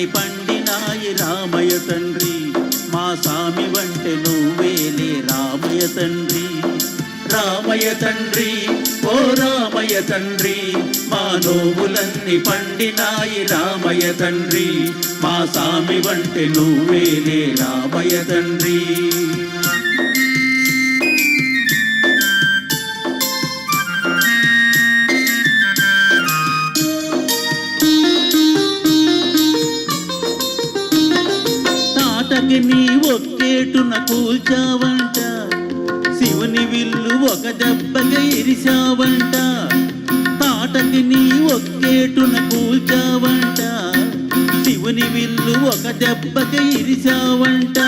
నోములన్నీ పండినాయి రామయ్య తండ్రి, మా సామి వంటే నువ్వేలే రామయ్య తండ్రి. రామయ్య తండ్రి ఓ రామయ్య తండ్రి, మా నోములన్నీ పండినాయి రామయ్య తండ్రి, మా సామి వంటే నువ్వేలే రామయ్య తండ్రి. తాటకి నీ ఒక్కేటున కూల్చావంట, శివుని విల్లు ఒక దెబ్బగా ఇరిచావంట. తాటకి నీ ఒక్కేటున కూల్చావంట, శివుని విల్లు ఒక దెబ్బగా ఇరిచావంట.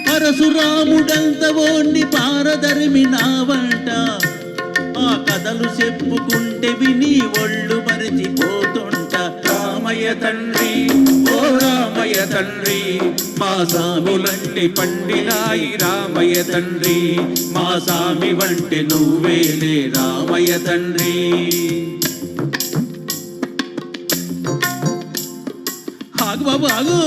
పరశురాముడంత ఓండి పారదరిమినావంట, ఆ కథలు చెప్పుకుంటే విని ఒళ్ళు మరిచిపోతుంట. రామయ్య తండ్రి ఓ రామయ్య తండ్రి, మా సాములన్నీ పండినాయి రామయ్య తండ్రి, మా సామి వంటి నువ్వేలే రామయ్య తండ్రి. ఆగు బాబు ఆగు.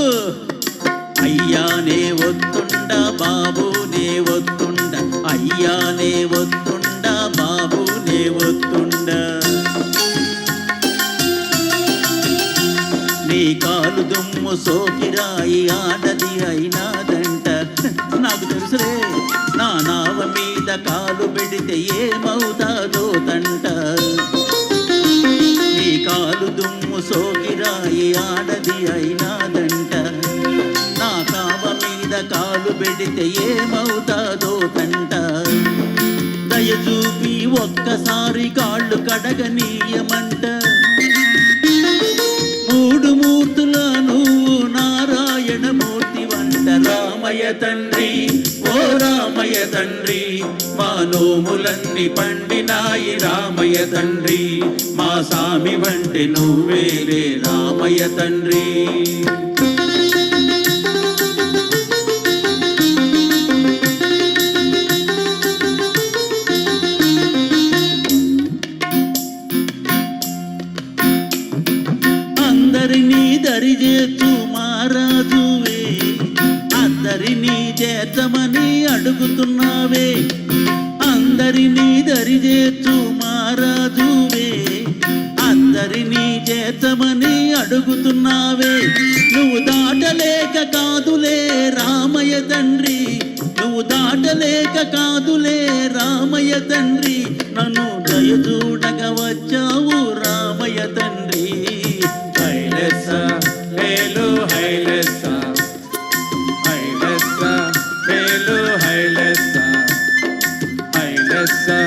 అయ్యానే వస్తుండ బాబునే వస్తుండ, అయ్యానే వస్తుండ బాబునే వస్తుండ. నీ కాలు దుమ్ము సోకిరాయి ఆడది అయినాదంట. నాకు తెలుసులే, నా నావ మీద కాలు పెడితే ఏమవుతాదో తంట. నీ కాలు దుమ్ము సోకిరాయి ఆడది అయినాదంట, నా కావ మీద కాలు పెడితే ఏమవుతాదో తంట. దయచూపి ఒక్కసారి కాళ్ళు కడగనీయమంట. మూడు మూర్తుల నువ్వు నారాయణ మూర్తి వంట. రామయ్య తండ్రి ఓ రామయ్య తండ్రి, మా నోములన్నీ పండినాయి రామయ్య తండ్రి, మా సామి వంటి నువ్వేలే రామయ్య తండ్రి. అందరినీ దరిచేర్చు మహారాజువే, అందరినీ చేర్చమని అడుగుతున్నావే. అందరినీ దరిచేర్చు మహారాజువే, అందరినీ చేర్చమని అడుగుతున్నావే. నువ్వు దాటలేక కాదులే రామయ్య తండ్రి, నువ్వు దాటలేక కాదులే రామయ్య తండ్రి, నన్ను దయచూడగ వచ్చావు రామయ్య తండ్రి. హైలెస్సా హేలు హైలెస్సా, హైలెస్సా హేలు హైలెస్సా, హైలెస్సా